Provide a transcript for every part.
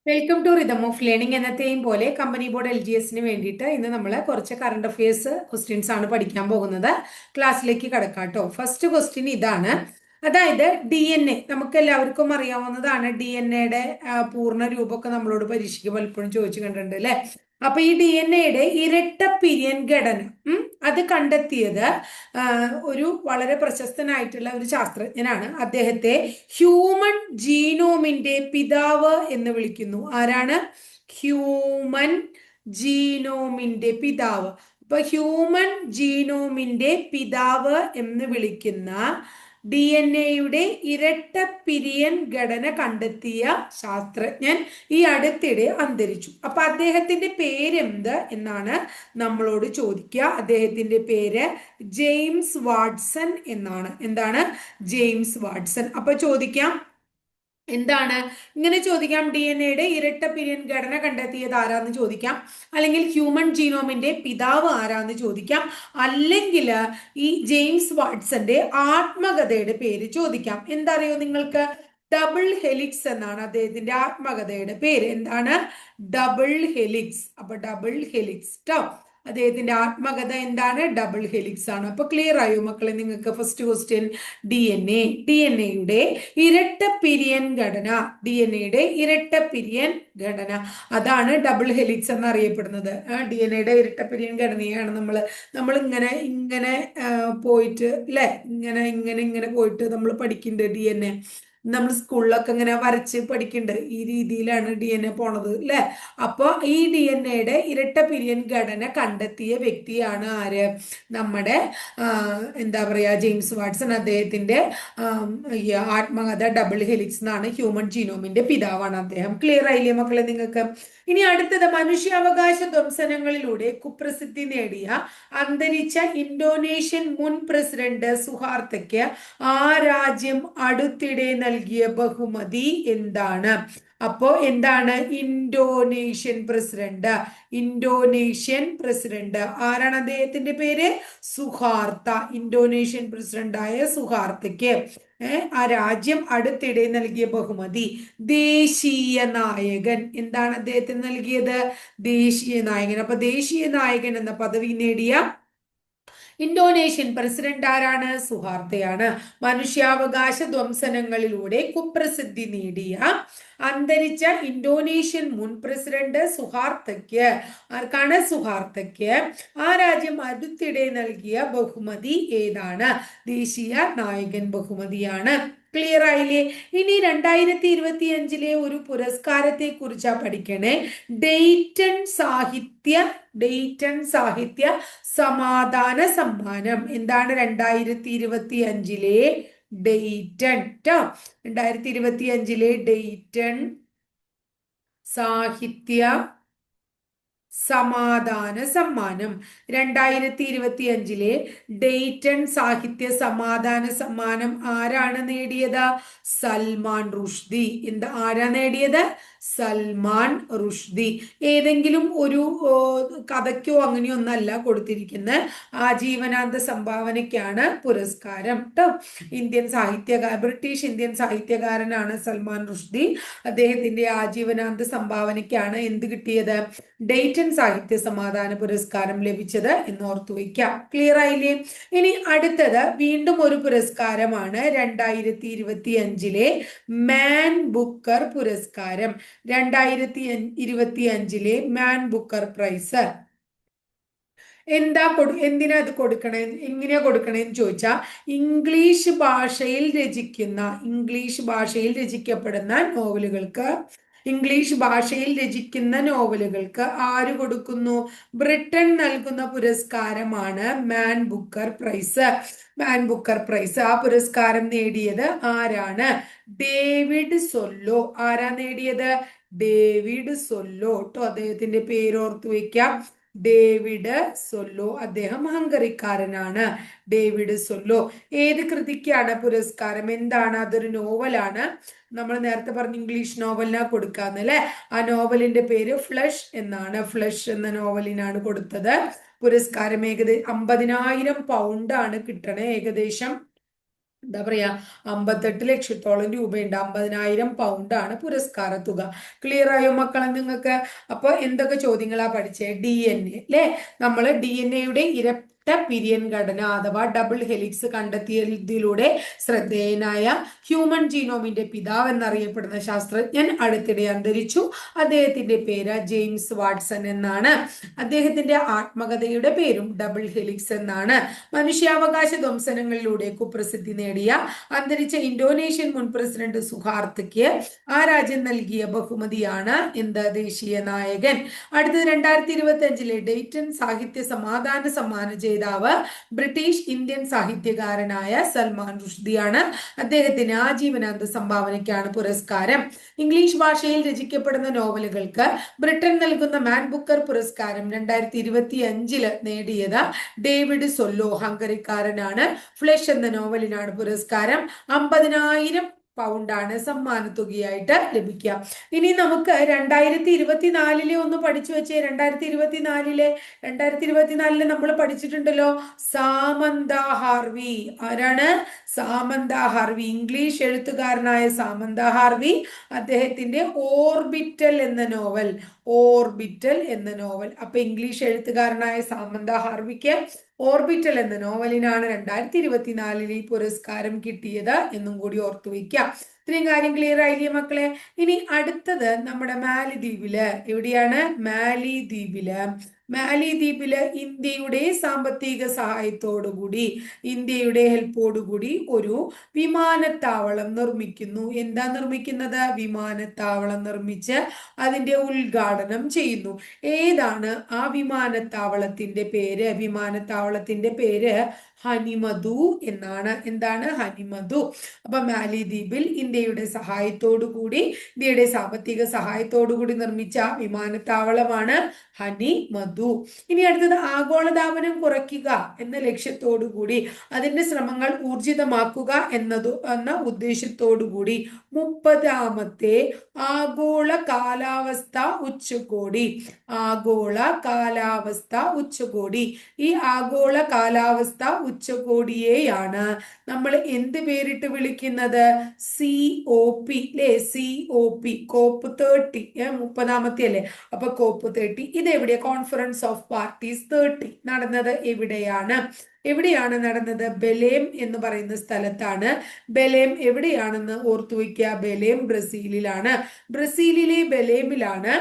Welcome to rhythm of learning. എന്നത്തെയും പോലെ company board LGSന് വേണ്ടിയിട്ട് ഇന്ന് നമ്മൾ കുറച്ച് കറണ്ട് അഫയേഴ്സ് ക്വസ്റ്റ്യൻസ് ആണ് പഠിക്കാൻ പോകുന്നത്. ക്ലാസ്സിലേക്ക് കടക്കാം കേട്ടോ. ഫസ്റ്റ് ക്വസ്റ്റ്യൻ ഇതാണ്. അതായത് DNA നമുക്ക് എല്ലാവർക്കും അറിയാവുന്നതാണ്. DNA പൂർണ്ണ രൂപമൊക്കെ നമ്മളോട് പരീക്ഷയ്ക്ക് പലപ്പോഴും ചോദിച്ചു കണ്ടിട്ടുണ്ട് അല്ലെ. അപ്പൊ ഈ DNA ഇരട്ട പിരിയൻ ഘടന അത് കണ്ടെത്തിയത് ഒരു വളരെ പ്രശസ്തനായിട്ടുള്ള ഒരു ശാസ്ത്രജ്ഞനാണ്. അദ്ദേഹത്തെ ഹ്യൂമൻ ജീനോമിന്റെ പിതാവ് എന്ന് വിളിക്കുന്നു. ആരാണ്? ഹ്യൂമൻ ജീനോമിന്റെ പിതാവ്. അപ്പൊ ഹ്യൂമൻ ജീനോമിന്റെ പിതാവ് എന്ന് വിളിക്കുന്ന DNA ഇരട്ട പിരിയൻ ഘടന കണ്ടെത്തിയ ശാസ്ത്രജ്ഞൻ ഈ അടുത്തിടെ അന്തരിച്ചു. അപ്പൊ അദ്ദേഹത്തിന്റെ പേരെന്ത് എന്നാണ് നമ്മളോട് ചോദിക്കുക. അദ്ദേഹത്തിന്റെ പേര് ജെയിംസ് വാട്സൺ എന്നാണ്. എന്താണ്? James Watson. അപ്പൊ ചോദിക്കാം, എന്താണ് ഇങ്ങനെ ചോദിക്കാം, DNA ഇരട്ട പിരിയൻ ഘടന കണ്ടെത്തിയത് ആരാന്ന് ചോദിക്കാം, അല്ലെങ്കിൽ ഹ്യൂമൻ ജീനോമിന്റെ പിതാവ് ആരാന്ന് ചോദിക്കാം, അല്ലെങ്കിൽ ഈ ജെയിംസ് വാട്സന്റെ ആത്മകഥയുടെ പേര് ചോദിക്കാം. എന്താ അറിയോ നിങ്ങൾക്ക്? ഡബിൾ ഹെലിക്സ് എന്നാണ് അദ്ദേഹത്തിന്റെ ആത്മകഥയുടെ പേര്. എന്താണ്? Double helix. അപ്പൊ ഡബിൾ ഹെലിക്സ് ട്ടോ. അദ്ദേഹത്തിന്റെ ആത്മകഥ എന്താണ്? ഡബിൾ ഹെലിക്സ് ആണ്. അപ്പൊ ക്ലിയർ ആയോ മക്കളെ നിങ്ങൾക്ക്? ഫസ്റ്റ് ക്വസ്റ്റ്യൻ, DNA യുടെ ഇരട്ട പിരിയൻ ഘടന. DNA ഇരട്ട പിരിയൻ ഘടന, അതാണ് ഡബിൾ ഹെലിക്സ് എന്നറിയപ്പെടുന്നത്. DNA ഇരട്ട പിരിയൻ ഘടനയാണ് നമ്മൾ ഇങ്ങനെ ഇങ്ങനെ പോയിട്ട് അല്ലെ, ഇങ്ങനെ ഇങ്ങനെ ഇങ്ങനെ പോയിട്ട് നമ്മൾ പഠിക്കുന്നുണ്ട്. DNA നമ്മൾ സ്കൂളിലൊക്കെ ഇങ്ങനെ വരച്ച് പഠിക്കുന്നുണ്ട്. ഈ രീതിയിലാണ് DNA പോണത് അല്ലെ. അപ്പൊ ഈ DNA ഇരട്ട പിരിയൻ ഘടന കണ്ടെത്തിയ വ്യക്തിയാണ് ആര്? നമ്മുടെ എന്താ പറയാ, ജെയിംസ് വാട്സൺ. അദ്ദേഹത്തിന്റെ ഈ ആത്മകഥ ഡബിൾ ഹെലിക്സ് എന്നാണ്. ഹ്യൂമൻ ജീനോമിന്റെ പിതാവാണ് അദ്ദേഹം. ക്ലിയർ ആയില്ലേ മക്കളെ നിങ്ങൾക്ക്? ഇനി അടുത്തത്, മനുഷ്യാവകാശ ധ്വംസനങ്ങളിലൂടെ കുപ്രസിദ്ധി നേടിയ അന്തരിച്ച ഇന്തോനേഷ്യൻ മുൻ പ്രസിഡന്റ് സുഹാർത്തയ്ക്ക് ആ രാജ്യം അടുത്തിടെ നൽകിയ ബഹുമതി എന്താണ്? അപ്പോ എന്താണ്? ഇന്തോനേഷ്യൻ പ്രസിഡന്റ് ആരാണ്? അദ്ദേഹത്തിന്റെ പേര് സുഹാർത്ത. ഇന്തോനേഷ്യൻ പ്രസിഡന്റായ സുഹാർത്തയ്ക്ക് ആ രാജ്യം അടുത്തിടെ നൽകിയ ബഹുമതി ദേശീയ നായകൻ. എന്താണ് അദ്ദേഹത്തിന് നൽകിയത്? ദേശീയ നായകൻ. അപ്പൊ ദേശീയ നായകൻ എന്ന പദവി നേടിയ ഇന്തോനേഷ്യൻ പ്രസിഡന്റ് ആരാണ്? സുഹാർത്തയാണ്. മനുഷ്യാവകാശ ധ്വംസനങ്ങളിലൂടെ കുപ്രസിദ്ധി നേടിയ അന്തരിച്ച ഇന്തോനേഷ്യൻ മുൻ പ്രസിഡന്റ് സുഹാർത്തയ്ക്ക്, ആർക്കാണ്? സുഹാർത്തയ്ക്ക് ആ രാജ്യം അടുത്തിടെ നൽകിയ ബഹുമതി ഏതാണ്? ദേശീയ നായകൻ ബഹുമതിയാണ്. ക്ലിയർ ആയില്ലേ? ഇനി 2025 ഒരു പുരസ്കാരത്തെ കുറിച്ചാ പഠിക്കണേ. ഡെയ്റ്റൺ സാഹിത്യ സമാധാന സമ്മാനം. എന്താണ് 2025 ഡെയ്റ്റൺ ട്ടോ. 2025 ഡെയ്റ്റൺ സാഹിത്യ സമാധാന സമ്മാനം. 2025 ഡെയ്റ്റൺ സാഹിത്യ സമാധാന സമ്മാനം ആരാണ് നേടിയത്? സൽമാൻ റുഷ്ദി. എന്താ ആരാ നേടിയത്? സൽമാൻ റുഷ്ദി. ഏതെങ്കിലും ഒരു കഥയ്ക്കോ അങ്ങനെയോ ഒന്നല്ല കൊടുത്തിരിക്കുന്നത്. ആജീവനാന്ത സംഭാവനയ്ക്കാണ് പുരസ്കാരം ട്ടോ. ബ്രിട്ടീഷ് ഇന്ത്യൻ സാഹിത്യകാരനാണ് സൽമാൻ റുഷ്ദി. അദ്ദേഹത്തിന്റെ ആജീവനാന്ത സംഭാവനയ്ക്കാണ് എന്ത് കിട്ടിയത്? ഡെയ്റ്റൺ സാഹിത്യ സമാധാന പുരസ്കാരം ലഭിച്ചത് എന്ന് ഓർത്തു വയ്ക്കാം. ക്ലിയർ ആയില്ലേ? ഇനി അടുത്തത് വീണ്ടും ഒരു പുരസ്കാരമാണ്. 2025 മാൻ ബുക്കർ പുരസ്കാരം. 2025 മാൻ ബുക്കർ പ്രൈസ് എന്തിനാ അത് കൊടുക്കണേ, എങ്ങനെയാ കൊടുക്കണേന്ന് ചോദിച്ചാ, ഇംഗ്ലീഷ് ഭാഷയിൽ രചിക്കപ്പെടുന്ന നോവലുകൾക്ക് ആര് കൊടുക്കുന്നു? ബ്രിട്ടൻ നൽകുന്ന പുരസ്കാരമാണ് മാൻ ബുക്കർ പ്രൈസ്. ആ പുരസ്കാരം നേടിയത് ആരാണ്? ഡേവിഡ് സൊല്ലോ. ആരാ നേടിയത്? ഡേവിഡ് സൊല്ലോ ട്ടോ. അദ്ദേഹത്തിന്റെ പേര് ഓർത്തു വെക്കാം. ഡേവിഡ് സൊല്ലോ. അദ്ദേഹം ഹംഗറിക്കാരനാണ്. ഡേവിഡ് സൊല്ലോ. ഏത് കൃതിക്കാണ് പുരസ്കാരം? എന്താണ്? അതൊരു നോവലാണ്. നമ്മൾ നേരത്തെ പറഞ്ഞ ഇംഗ്ലീഷ് നോവലിനാ കൊടുക്കാന്ന് അല്ലെ. ആ നോവലിന്റെ പേര് ഫ്ലഷ് എന്നാണ്. ഫ്ലഷ് എന്ന നോവലിനാണ് കൊടുത്തത് പുരസ്കാരം. ഏകദേശം 50,000 പൗണ്ടാണ് കിട്ടണേ. ഏകദേശം എന്താ പറയാ 58 ലക്ഷത്തോളം രൂപയുണ്ട്. 50,000 പൗണ്ടാണ് പുരസ്കാര തുക. ക്ലിയർ ആയോ മക്കളെ നിങ്ങൾക്ക്? അപ്പൊ എന്തൊക്കെ ചോദ്യങ്ങളാ പഠിച്ചേ? DNA അല്ലെ, നമ്മൾ DNA ഇരട്ട പിരിയൻ ഘടന അഥവാ ഡബിൾ ഹെലിക്സ് കണ്ടെത്തിയതിലൂടെ ശ്രദ്ധേയനായ ഹ്യൂമൻ ജീനോമിന്റെ പിതാവ് എന്നറിയപ്പെടുന്ന ശാസ്ത്രജ്ഞൻ അടുത്തിടെ അന്തരിച്ചു. അദ്ദേഹത്തിന്റെ പേര് ജെയിംസ് വാട്സൺ എന്നാണ്. അദ്ദേഹത്തിന്റെ ആത്മകഥയുടെ പേരും ഡബിൾ ഹെലിക്സ് എന്നാണ്. മനുഷ്യാവകാശ ധ്വംസനങ്ങളിലൂടെ കുപ്രസിദ്ധി നേടിയ അന്തരിച്ച ഇന്തോനേഷ്യൻ മുൻ പ്രസിഡന്റ് സുഹാർത്തയ്ക്ക് ആ രാജ്യം നൽകിയ ബഹുമതിയാണ് എന്ത്? ദേശീയ നായകൻ. അടുത്തത് 2025 ഡേറ്റൺ സാഹിത്യ സമാധാന സമ്മാന ജേതാവ് ബ്രിട്ടീഷ് ഇന്ത്യൻ സാഹിത്യകാരനായ സൽമാൻ റുഷ്ദിയാണ്. അദ്ദേഹത്തിന് ആജീവനാന്ത സംഭാവനയ്ക്കാണ് പുരസ്കാരം. ഇംഗ്ലീഷ് ഭാഷയിൽ രചിക്കപ്പെടുന്ന നോവലുകൾക്ക് ബ്രിട്ടൻ നൽകുന്ന മാൻ ബുക്കർ പുരസ്കാരം 2025 നേടിയത് ഡേവിഡ് സൊല്ലോ, ഹംഗറിക്കാരനാണ്. ഫ്ലഷ് എന്ന നോവലിനാണ് പുരസ്കാരം. 50,000 പൗണ്ടാണ് സമ്മാനത്തുകയായിട്ട് ലഭിക്കുക. ഇനി നമുക്ക് 2024 ഒന്ന് പഠിച്ചു വെച്ചേ. 2024 നമ്മൾ പഠിച്ചിട്ടുണ്ടല്ലോ സാമന്ത ഹാർവി. ആരാണ്? സാമന്ത ഹാർവി, ഇംഗ്ലീഷ് എഴുത്തുകാരനായ സാമന്ത ഹാർവി. അദ്ദേഹത്തിന്റെ ഓർബിറ്റൽ എന്ന നോവൽ, അപ്പൊ ഇംഗ്ലീഷ് എഴുത്തുകാരനായ സാമന്ത ഹാർവിക്ക് ഓർബിറ്റൽ എന്ന നോവലിനാണ് 2024 ഈ പുരസ്കാരം കിട്ടിയത് എന്നും കൂടി ഓർത്തു വയ്ക്കാം. ഇത്രയും കാര്യം ക്ലിയർ ആയില്ലേ മക്കളെ? ഇനി അടുത്തത് നമ്മുടെ മാലിദ്വീപില്. എവിടെയാണ്? മാലിദ്വീപില് ഇന്ത്യയുടെ സാമ്പത്തിക സഹായത്തോടുകൂടി, ഇന്ത്യയുടെ ഹെൽപ്പോടുകൂടി ഒരു വിമാനത്താവളം നിർമ്മിക്കുന്നു. എന്താ നിർമ്മിക്കുന്നത്? വിമാനത്താവളം നിർമ്മിച്ച് അതിന്റെ ഉദ്ഘാടനം ചെയ്യുന്നു. ഏതാണ് ആ വിമാനത്താവളത്തിന്റെ പേര്? വിമാനത്താവളത്തിന്റെ പേര് ഹനിമധു എന്നാണ്. എന്താണ്? ഹനിമധു. അപ്പൊ മാലിദ്വീപിൽ ഇന്ത്യയുടെ സഹായത്തോടുകൂടി, ഇന്ത്യയുടെ സാമ്പത്തിക സഹായത്തോടുകൂടി നിർമ്മിച്ച വിമാനത്താവളമാണ് ഹനിമധു. ഇനി അടുത്തത് ആഗോളതാപനം കുറയ്ക്കുക എന്ന ലക്ഷ്യത്തോടുകൂടി, അതിന്റെ ശ്രമങ്ങൾ ഊർജിതമാക്കുക എന്ന ഉദ്ദേശത്തോടുകൂടി 30ാമത്തെ ആഗോള കാലാവസ്ഥ ഉച്ചകോടി, ഈ ആഗോള കാലാവസ്ഥ ഉച്ചകോടിയെയാണ് നമ്മൾ എന്ത് പേരിട്ട് വിളിക്കുന്നത്? COP അല്ലെ? COP, COP30, 30ാമത്തെ അല്ലേ? അപ്പൊ COP30 ഇത് എവിടെയാ? കോൺഫറൻസ് ഓഫ് പാർട്ടീസ് 30 നടന്നത് എവിടെയാണ് നടന്നത്? ബെലേം എന്ന് പറയുന്ന സ്ഥലത്താണ്. ബെലേം എവിടെയാണെന്ന് ഓർത്തു വയ്ക്കുക. ബെലേം ബ്രസീലിലാണ്. ബ്രസീലിലെ ബെലേമിലാണ്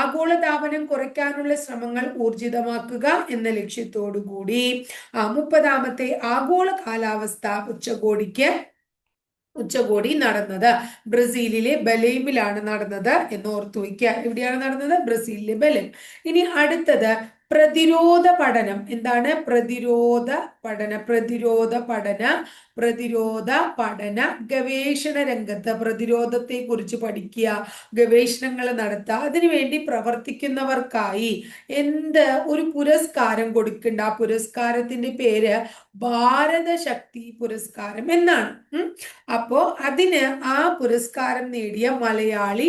ആഗോളതാപനം കുറയ്ക്കാനുള്ള ശ്രമങ്ങൾ ഊർജിതമാക്കുക എന്ന ലക്ഷ്യത്തോടു കൂടി 30ാമത്തെ ആഗോള കാലാവസ്ഥ ഉച്ചകോടി നടന്നത് ബ്രസീലിലെ ബലേമിലാണ് നടന്നത് എന്ന് ഓർത്തു വയ്ക്കുക. എവിടെയാണ് നടന്നത്? ബ്രസീലിലെ ബലേം. ഇനി അടുത്തത് പ്രതിരോധ പഠനം. എന്താണ്? പ്രതിരോധ പഠന ഗവേഷണ രംഗത്ത് പ്രതിരോധത്തെ കുറിച്ച് പഠിക്കുക, ഗവേഷണങ്ങൾ നടത്തുക, അതിനുവേണ്ടി പ്രവർത്തിക്കുന്നവർക്കായി ഒരു പുരസ്കാരം കൊടുക്കേണ്ട. ആ പുരസ്കാരത്തിന്റെ പേര് ഭാരത ശക്തി പുരസ്കാരം എന്നാണ്. അപ്പോ അതിന് ആ പുരസ്കാരം നേടിയ മലയാളി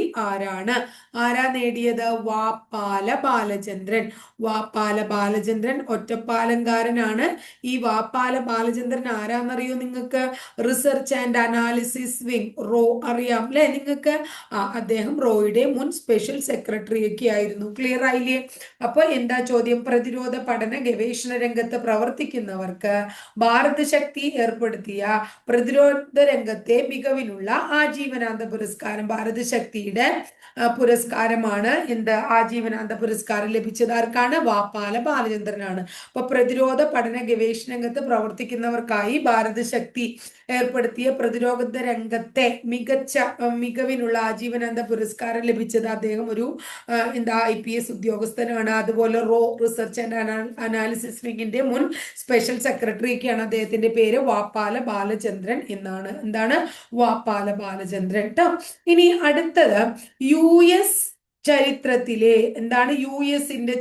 ആരാ നേടിയത്? വാപ്പാല ബാലചന്ദ്രൻ ഒറ്റപ്പാലംകാരനാണ്. ഈ വാപ്പാല ബാലചന്ദ്രൻ ആരാന്നറിയോ നിങ്ങൾക്ക്? റിസർച്ച് ആൻഡ് അനാലിസിസ് വിങ്, റോ അറിയാം അല്ലെ നിങ്ങൾക്ക്? അദ്ദേഹം റോയുടെ മുൻ സ്പെഷ്യൽ സെക്രട്ടറി ഒക്കെ ആയിരുന്നു. ക്ലിയർ ആയില്ലേ? അപ്പൊ എന്താ ചോദ്യം? പ്രതിരോധ പഠന ഗവേഷണ രംഗത്ത് പ്രവർത്തിക്കുന്നവർക്ക് ഭാരത ശക്തി ഏർപ്പെടുത്തിയ പ്രതിരോധ രംഗത്തെ മികവിനുള്ള ആജീവനാന്ത പുരസ്കാരം, ഭാരത ശക്തിയുടെ പുരസ്കാരമാണ്. ആജീവനാന്ത പുരസ്കാരം ലഭിച്ചത് ആർക്കാണ്? വാപ്പാല ബാലചന്ദ്രനാണ്. അപ്പൊ പ്രതിരോധ പഠന ഗവേഷണ രംഗത്ത് പ്രവർത്തിക്കുന്നവർക്കായി ഭാരത ശക്തി ഏർപ്പെടുത്തിയ പ്രതിരോധ രംഗത്തെ മികവിനുള്ള ആജീവനാന്ത പുരസ്കാരം ലഭിച്ചത് അദ്ദേഹം ഒരു IPS ഉദ്യോഗസ്ഥനാണ്. അതുപോലെ റോ റിസർച്ച് ആൻഡ് അനാലിസിസ് വിങ്ങിന്റെ മുൻ സ്പെഷ്യൽ സെക്രട്ടറി ഒക്കെയാണ്. അദ്ദേഹത്തിന്റെ പേര് വാപ്പാല ബാലചന്ദ്രൻ എന്നാണ്. എന്താണ്? വാപ്പാല ബാലചന്ദ്രൻ ട്ടോ. ഇനി അടുത്തത് US ചരിത്രത്തിലെ യുഎസിന്റെ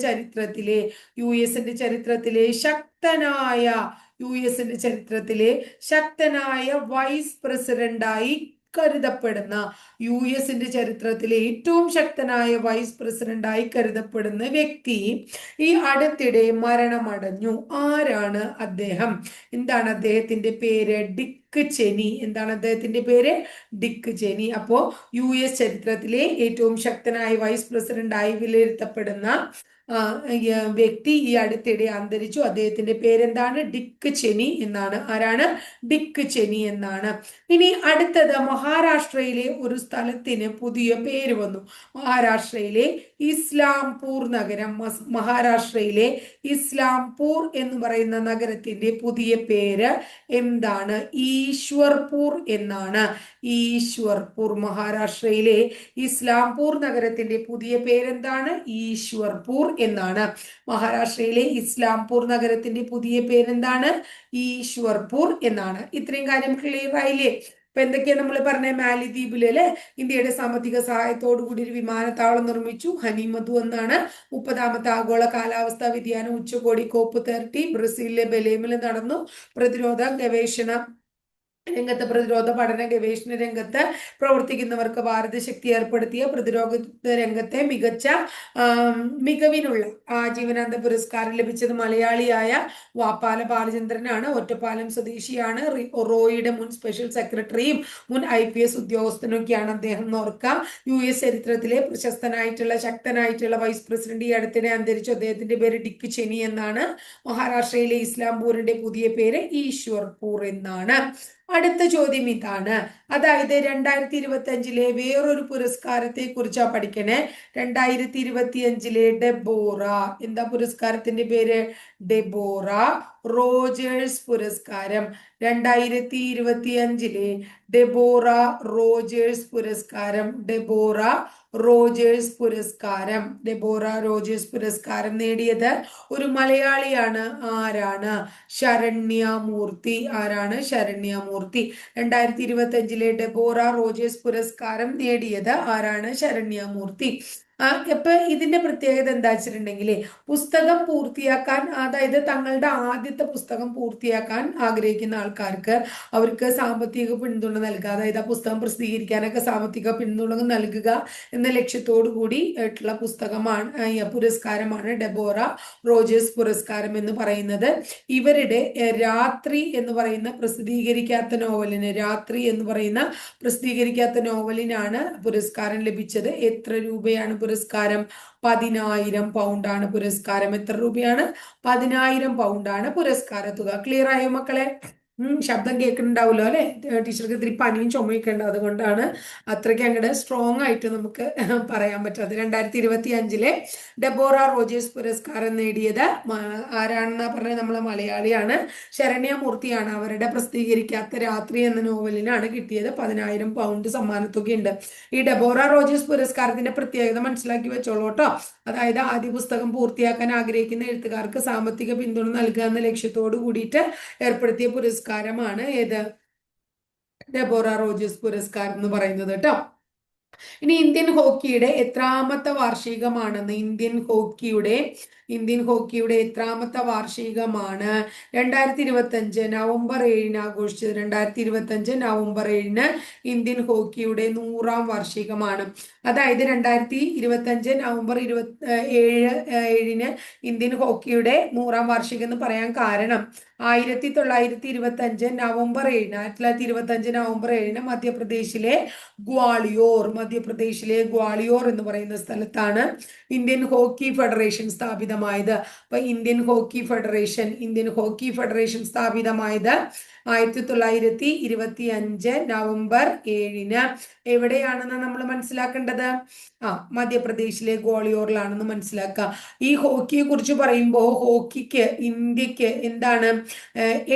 ശക്തനായ വൈസ് പ്രസിഡന്റായി കരുതപ്പെടുന്ന, യുഎസിന്റെ ചരിത്രത്തിലെ ഏറ്റവും ശക്തനായ വൈസ് പ്രസിഡന്റായി കരുതപ്പെടുന്ന വ്യക്തി ഈ അടുത്തിടെ മരണമടഞ്ഞു. ആരാണ് അദ്ദേഹം? എന്താണ് അദ്ദേഹത്തിന്റെ പേര്? ഡിക് ഡിക്ക് ചെനി. എന്താണ് അദ്ദേഹത്തിന്റെ പേര്? ഡിക്ക് ചെനി. അപ്പോ US ചരിത്രത്തിലെ ഏറ്റവും ശക്തനായ വൈസ് പ്രസിഡന്റായി വിലയിരുത്തപ്പെടുന്ന വ്യക്തി ഈ അടുത്തിടെ അന്തരിച്ചു. അദ്ദേഹത്തിന്റെ പേരെന്താണ്? ഡിക്ക് ചെനി എന്നാണ്. ആരാണ്? ഡിക്ക് ചെനി എന്നാണ്. ഇനി അടുത്തത് മഹാരാഷ്ട്രയിലെ ഒരു സ്ഥലത്തിന് പുതിയ പേര് വന്നു. മഹാരാഷ്ട്രയിലെ ഇസ്ലാംപൂർ നഗരം. മഹാരാഷ്ട്രയിലെ ഇസ്ലാംപൂർ എന്ന് പറയുന്ന നഗരത്തിന്റെ പുതിയ പേര് എന്താണ്? ഈശ്വർപൂർ എന്നാണ്. ഈശ്വർപൂർ. മഹാരാഷ്ട്രയിലെ ഇസ്ലാംപൂർ നഗരത്തിന്റെ പുതിയ പേരെന്താണ്? ഈശ്വർപൂർ എന്നാണ്. മഹാരാഷ്ട്രയിലെ ഇസ്ലാംപൂർ നഗരത്തിന്റെ പുതിയ പേരെന്താണ്? ഈശ്വർപൂർ എന്നാണ്. ഇത്രയും കാര്യം ക്ലിയർ ആയില്ലേ? ഇപ്പൊ എന്തൊക്കെയാ നമ്മൾ പറഞ്ഞ? മാലിദ്വീപില് അല്ലെ ഇന്ത്യയുടെ സാമ്പത്തിക സഹായത്തോടു കൂടി ഒരു വിമാനത്താവളം നിർമ്മിച്ചു. ഹനിമധു എന്നാണ്. 30ാമത്തെ ആഗോള കാലാവസ്ഥാ വ്യതിയാന ഉച്ചകോടി COP30 ബ്രസീലിലെ ബെലേമിൽ നടന്നു. പ്രതിരോധ ഗവേഷണ രംഗത്ത്, പ്രതിരോധ പഠന ഗവേഷണ രംഗത്ത് പ്രവർത്തിക്കുന്നവർക്ക് ഭാരത ശക്തി ഏർപ്പെടുത്തിയ പ്രതിരോധ രംഗത്തെ മികവിനുള്ള ആജീവനാന്ത പുരസ്കാരം ലഭിച്ചത് മലയാളിയായ വാപ്പാല ബാലചന്ദ്രനാണ്. ഒറ്റപ്പാലം സ്വദേശിയാണ്. റോയിയുടെ മുൻ സ്പെഷ്യൽ സെക്രട്ടറിയും മുൻ IPS ഉദ്യോഗസ്ഥനൊക്കെയാണ് അദ്ദേഹം. ഓർക്കാം, US ചരിത്രത്തിലെ പ്രശസ്തനായിട്ടുള്ള ശക്തനായിട്ടുള്ള വൈസ് പ്രസിഡന്റ് ഈ അടുത്തിടെ അന്തരിച്ചു. അദ്ദേഹത്തിന്റെ പേര് ഡിക്ക് ചെനി എന്നാണ്. മഹാരാഷ്ട്രയിലെ ഇസ്ലാംപൂരിന്റെ പുതിയ പേര് ഈശ്വർപൂർ എന്നാണ്. അടുത്ത ചോദ്യം ഇതാണ്. അതായത് 2025 വേറൊരു പുരസ്കാരത്തെ കുറിച്ചാ പഠിക്കണേ. 2025 ഡെബോറ. എന്താ പുരസ്കാരത്തിന്റെ പേര്? ഡെബോറ റോജേഴ്സ് പുരസ്കാരം. 2025 ഡെബോറ റോജേഴ്സ് പുരസ്കാരം. ഡെബോറ റോജേഴ്സ് പുരസ്കാരം. ഡെബോറ റോജേഴ്സ് പുരസ്കാരം നേടിയത് ഒരു മലയാളിയാണ്. ആരാണ്? ശരണ്യമൂർത്തി. ആരാണ്? ശരണ്യമൂർത്തി. 2025 ഡെബോറ റോജേഴ്സ് പുരസ്കാരം നേടിയത് ആരാണ്? ശരണ്യമൂർത്തി. ഇപ്പൊ ഇതിന്റെ പ്രത്യേകത എന്താ വെച്ചിട്ടുണ്ടെങ്കിൽ, പുസ്തകം പൂർത്തിയാക്കാൻ, അതായത് തങ്ങളുടെ ആദ്യത്തെ പുസ്തകം പൂർത്തിയാക്കാൻ ആഗ്രഹിക്കുന്ന ആൾക്കാർക്ക് അവർക്ക് സാമ്പത്തിക പിന്തുണ നൽകുക, അതായത് ആ പുസ്തകം പ്രസിദ്ധീകരിക്കാനൊക്കെ സാമ്പത്തിക പിന്തുണ നൽകുക എന്ന ലക്ഷ്യത്തോടു കൂടി ആയിട്ടുള്ള പുരസ്കാരമാണ് ഡെബോറ റോജേഴ്സ് പുരസ്കാരം എന്ന് പറയുന്നത്. ഇവരുടെ രാത്രി എന്ന് പറയുന്ന പ്രസിദ്ധീകരിക്കാത്ത നോവലിനാണ് പുരസ്കാരം ലഭിച്ചത്. എത്ര രൂപയാണ് പുരസ്കാരം? 10,000 പൗണ്ടാണ് പുരസ്കാരം. എത്ര രൂപയാണ്? 10,000 പൗണ്ടാണ് പുരസ്കാര തുക. ക്ലിയർ ആയോ മക്കളെ? ശബ്ദം കേൾക്കുന്നുണ്ടാവുമല്ലോ അല്ലെ? ടീച്ചർക്ക് ഇത്തിരി പനിയും ചുമയൊക്കെ ഉണ്ട്, അതുകൊണ്ടാണ് അത്രയ്ക്ക് അങ്ങോട്ട് സ്ട്രോങ് ആയിട്ട് നമുക്ക് പറയാൻ പറ്റാത്തത്. 2025 ഡെബോറ റോജേഴ്സ് പുരസ്കാരം നേടിയത് ആരാണെന്നാ പറഞ്ഞത്? നമ്മളെ മലയാളിയാണ്, ശരണ്യമൂർത്തിയാണ്. അവരുടെ പ്രസിദ്ധീകരിക്കാത്ത രാത്രി എന്ന നോവലിനാണ് കിട്ടിയത്. 10,000 പൗണ്ട് സമ്മാനത്തുകയുണ്ട്. ഈ ഡെബോറ റോജേഴ്സ് പുരസ്കാരത്തിന്റെ പ്രത്യേകത മനസ്സിലാക്കി വെച്ചോളൂ കേട്ടോ. അതായത് ആദ്യ പുസ്തകം പൂർത്തിയാക്കാൻ ആഗ്രഹിക്കുന്ന എഴുത്തുകാർക്ക് സാമ്പത്തിക പിന്തുണ നൽകുക എന്ന ലക്ഷ്യത്തോട് കൂടിയിട്ട് ഏർപ്പെടുത്തിയ പുരസ്കാരമാണ് ഏത്? ഡെബോറ റോജേഴ്സ് പുരസ്കാരം എന്ന് പറയുന്നത് കേട്ടോ. ഇനി ഇന്ത്യൻ ഹോക്കിയുടെ എത്രാമത്തെ വാർഷികമാണെന്ന്? ഇന്ത്യൻ ഹോക്കിയുടെ എത്രാമത്തെ വാർഷികമാണ്? 2025 നവംബർ 7 ആഘോഷിച്ചത്. 2025 നവംബർ 7 ഇന്ത്യൻ ഹോക്കിയുടെ 100ാം വാർഷികമാണ്. അതായത് 2025 നവംബർ 7 ഇന്ത്യൻ ഹോക്കിയുടെ 100ാം വാർഷികം എന്ന് പറയാൻ കാരണം 1925 നവംബർ 7 മധ്യപ്രദേശിലെ ഗ്വാളിയോർ എന്ന് പറയുന്ന സ്ഥലത്താണ് ഇന്ത്യൻ ഹോക്കി ഫെഡറേഷൻ സ്ഥാപിതമായത്. അപ്പൊ ഇന്ത്യൻ ഹോക്കി ഫെഡറേഷൻ സ്ഥാപിതമായത് 1925 നവംബർ 7 എവിടെയാണെന്ന് നമ്മൾ മനസ്സിലാക്കേണ്ടത്? മധ്യപ്രദേശിലെ ഗ്വാളിയോറിലാണെന്ന് മനസ്സിലാക്കുക. ഈ ഹോക്കിയെ കുറിച്ച് പറയുമ്പോൾ ഇന്ത്യക്ക് എന്താണ്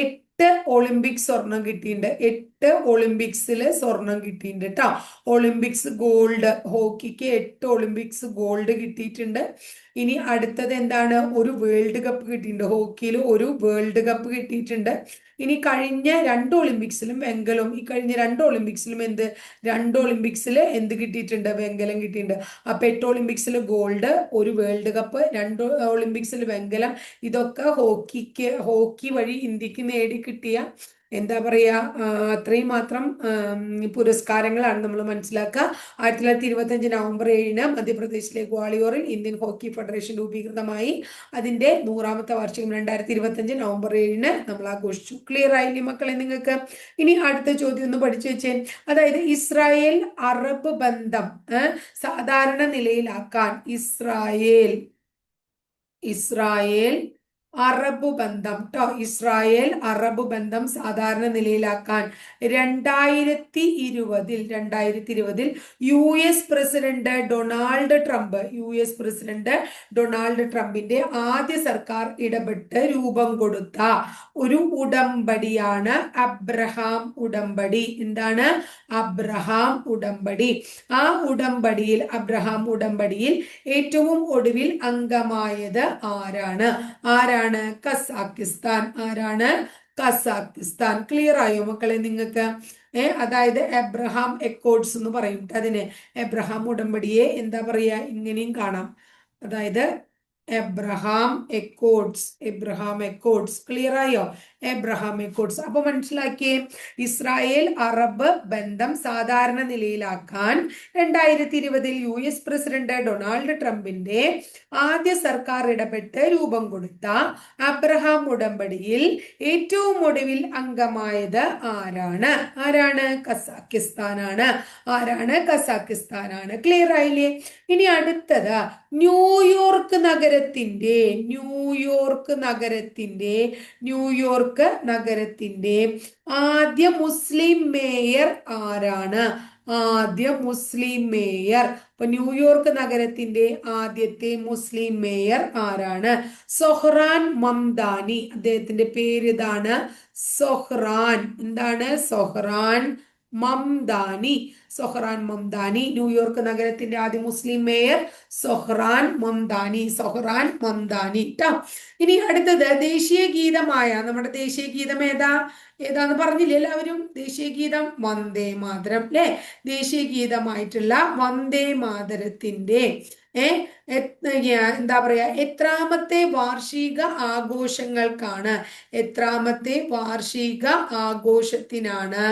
8 ഒളിമ്പിക്സ് സ്വർണം കിട്ടിയിട്ടുണ്ട്. 8 ഒളിമ്പിക്സിൽ സ്വർണം കിട്ടിയിട്ടുണ്ട് കേട്ടോ. ഒളിമ്പിക്സ് ഗോൾഡ്, ഹോക്കിക്ക് 8 ഒളിമ്പിക്സ് ഗോൾഡ് കിട്ടിയിട്ടുണ്ട്. ഇനി അടുത്തത് എന്താണ്? ഒരു വേൾഡ് കപ്പ് കിട്ടിയിട്ടുണ്ട്. ഹോക്കിയിൽ ഒരു വേൾഡ് കപ്പ് കിട്ടിയിട്ടുണ്ട്. ഇനി കഴിഞ്ഞ 2 ഒളിമ്പിക്സിലും വെങ്കലം. ഈ കഴിഞ്ഞ 2 ഒളിമ്പിക്സിലും എന്ത് കിട്ടിയിട്ടുണ്ട്? വെങ്കലം കിട്ടിയിട്ടുണ്ട്. അപ്പൊ 8 ഒളിമ്പിക്സിൽ ഗോൾഡ്, ഒരു വേൾഡ് കപ്പ്, 2 ഒളിമ്പിക്സിൽ വെങ്കലം. ഇതൊക്കെ ഹോക്കി വഴി ഇന്ത്യക്ക് നേടി കിട്ടിയ എന്താ പറയാ, അത്രയും മാത്രം പുരസ്കാരങ്ങളാണ് നമ്മൾ മനസ്സിലാക്കുക. 1925 നവംബർ 7 മധ്യപ്രദേശിലെ ഗ്വാളിയോറിൽ ഇന്ത്യൻ ഹോക്കി ഫെഡറേഷൻ രൂപീകൃതമായി. അതിന്റെ 100ാമത്തെ വാർഷികം 2025 നവംബർ 7 നമ്മൾ ആഘോഷിച്ചു. ക്ലിയർ ആയില്ലേ മക്കളെ നിങ്ങൾക്ക്? ഇനി അടുത്ത ചോദ്യം ഒന്ന് പഠിച്ചു വെച്ചേ. അതായത് ഇസ്രായേൽ അറബ് ബന്ധം സാധാരണ നിലയിലാക്കാൻ ഇസ്രായേൽ അറബ് ബന്ധം ഇസ്രായേൽ അറബ് ബന്ധം സാധാരണ നിലയിലാക്കാൻ 2020 US പ്രസിഡന്റ് ഡൊണാൾഡ് ട്രംപിന്റെ ആദ്യ സർക്കാർ ഇടപെട്ട് രൂപം കൊടുത്ത ഒരു ഉടമ്പടിയാണ് അബ്രഹാം ഉടമ്പടി. എന്താണ്? അബ്രഹാം ഉടമ്പടി. ആ അബ്രഹാം ഉടമ്പടിയിൽ ഏറ്റവും ഒടുവിൽ അംഗമായത് ആരാണ്? കസാക്കിസ്ഥാൻ. ക്ലിയർ ആയോ മക്കളെ നിങ്ങൾക്ക്? അതായത് എബ്രഹാം എക്കോർഡ്സ് എന്ന് പറയും. അതിന് എബ്രഹാം ഉടമ്പടിയെ എന്താ പറയാ, ഇങ്ങനെയും കാണാം. അതായത് എബ്രഹാം എക്കോർഡ്സ്. ക്ലിയർ ആയോ? എബ്രഹാം എക്കോർഡ്സ്. അപ്പൊ മനസ്സിലാക്കിയേ, ഇസ്രായേൽ അറബ് ബന്ധം സാധാരണ നിലയിലാക്കാൻ 2020 US പ്രസിഡന്റ് ഡൊണാൾഡ് ട്രംപിന്റെ ആദ്യ സർക്കാർ ഇടപെട്ട് രൂപം കൊടുത്ത അബ്രഹാം ഉടമ്പടിയിൽ ഏറ്റവും ഒടുവിൽ അംഗമായത് ആരാണ്? കസാക്കിസ്ഥാനാണ്. ക്ലിയർ ആയില്ലേ? ഇനി അടുത്തത് ന്യൂയോർക്ക് നഗരത്തിന്റെ ആദ്യ മുസ്ലിം മേയർ ആരാണ്? അപ്പൊ ന്യൂയോർക്ക് നഗരത്തിന്റെ ആദ്യത്തെ മുസ്ലിം മേയർ ആരാണ്? സൊഹ്റാൻ മംദാനി. അദ്ദേഹത്തിന്റെ പേര് ഇതാണ്, സൊഹ്റാൻ. എന്താണ്? സൊഹ്റാൻ മംദാനി. ന്യൂയോർക്ക് നഗരത്തിന്റെ ആദ്യ മുസ്ലിം മേയർ സൊഹ്റാൻ മംദാനി ട്ടോ. ഇനി അടുത്തത് ദേശീയ ഗീതമായ, നമ്മുടെ ദേശീയ ഗീതം ഏതാന്ന് പറഞ്ഞില്ലേ എല്ലാവരും? ദേശീയ ഗീതം വന്ദേ മാതരം അല്ലെ? ദേശീയ ഗീതമായിട്ടുള്ള വന്ദേ മാതരത്തിന്റെ എന്താ പറയാ, എത്രാമത്തെ വാർഷിക ആഘോഷത്തിനാണ്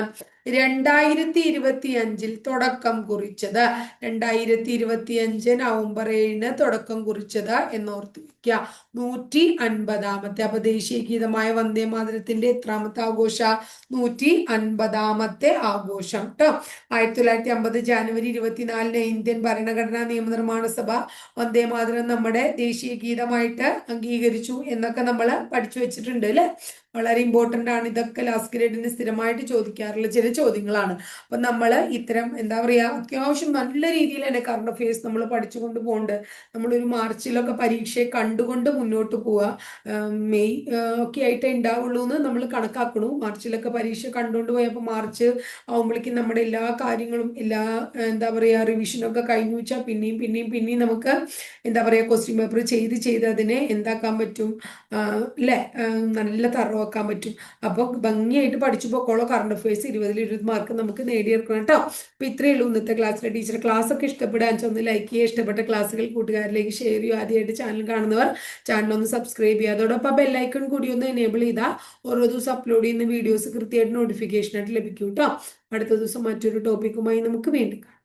2025 തുടക്കം കുറിച്ചത്? 2025 നവംബർ 7 തുടക്കം കുറിച്ചത് എന്നോർത്ത് വെക്കുക. 150ാമത്തെ. അപ്പൊ ദേശീയ ഗീതമായ വന്ദേ മാതരത്തിന്റെ എത്രാമത്തെ ആഘോഷ? 150ാമത്തെ ആഘോഷം ട്ടോ. 1950 ജനുവരി 24 ഇന്ത്യൻ ഭരണഘടനാ നിയമനിർമ്മാണ സഭ വന്ദേ മാതരം നമ്മുടെ ദേശീയ ഗീതമായിട്ട് അംഗീകരിച്ചു എന്നൊക്കെ നമ്മൾ പഠിച്ചു വെച്ചിട്ടുണ്ട് അല്ലെ? വളരെ ഇമ്പോർട്ടന്റ് ആണ്. ഇതൊക്കെ ലാസ്റ്റ് ഗ്രേഡിന് സ്ഥിരമായിട്ട് ചോദിക്കാറുള്ള ചില ചോദ്യങ്ങളാണ്. അപ്പൊ നമ്മൾ ഇത്തരം എന്താ പറയാ, അത്യാവശ്യം നല്ല രീതിയിൽ തന്നെ കറണ്ട് അഫയേഴ്സ് നമ്മൾ പഠിച്ചുകൊണ്ട് പോകുന്നുണ്ട്. നമ്മളൊരു മാർച്ചിലൊക്കെ പരീക്ഷയെ കണ്ടുകൊണ്ട് മുന്നോട്ട് പോവുക. മെയ് ഒക്കെ ആയിട്ടേ ഉണ്ടാവുള്ളൂ എന്ന് നമ്മൾ കണക്കാക്കണു. മാർച്ചിലൊക്കെ പരീക്ഷ കണ്ടുകൊണ്ട് പോയപ്പോൾ മാർച്ച് ആവുമ്പോഴേക്കും നമ്മുടെ എല്ലാ കാര്യങ്ങളും എന്താ പറയാ റിവിഷനൊക്കെ കഴിഞ്ഞു വെച്ചാൽ പിന്നെയും നമുക്ക് എന്താ പറയാ ക്വസ്റ്റ്യൻ പേപ്പർ ചെയ്ത് അതിനെ എന്താക്കാൻ പറ്റും അല്ലെ, നല്ല തറവാക്കാൻ പറ്റും. അപ്പൊ ഭംഗിയായിട്ട് പഠിച്ചു പോക്കോളോ. കറണ്ട് അഫയേഴ്സ് 20 മാർക്ക് നമുക്ക് നേടിയെടുക്കണം കേട്ടോ. അപ്പൊ ഇത്രയേ ഉള്ളൂ ഇന്നത്തെ ക്ലാസ്സിലെ. ടീച്ചർ ക്ലാസ് ഒക്കെ ഇഷ്ടപ്പെടാൻ ഒന്ന് ലൈക്ക് ചെയ്യുക, ഇഷ്ടപ്പെട്ട ക്ലാസ്സുകൾ കൂട്ടുകാരിലേക്ക് ഷെയർ ചെയ്യുക. ആദ്യമായിട്ട് ചാനൽ കാണുന്നവർ ചാനൽ ഒന്ന് സബ്സ്ക്രൈബ് ചെയ്യുക. അതോടൊപ്പം ബെല്ലൈക്കൺ കൂടി ഒന്ന് എനേബിൾ ചെയ്താൽ ഓരോ ദിവസം അപ്ലോഡ് ചെയ്യുന്ന വീഡിയോസ് കൃത്യമായിട്ട് നോട്ടിഫിക്കേഷൻ ആയിട്ട് ലഭിക്കും കേട്ടോ. അടുത്ത ദിവസം മറ്റൊരു ടോപ്പിക്കുമായി നമുക്ക് വീണ്ടും കാണാം.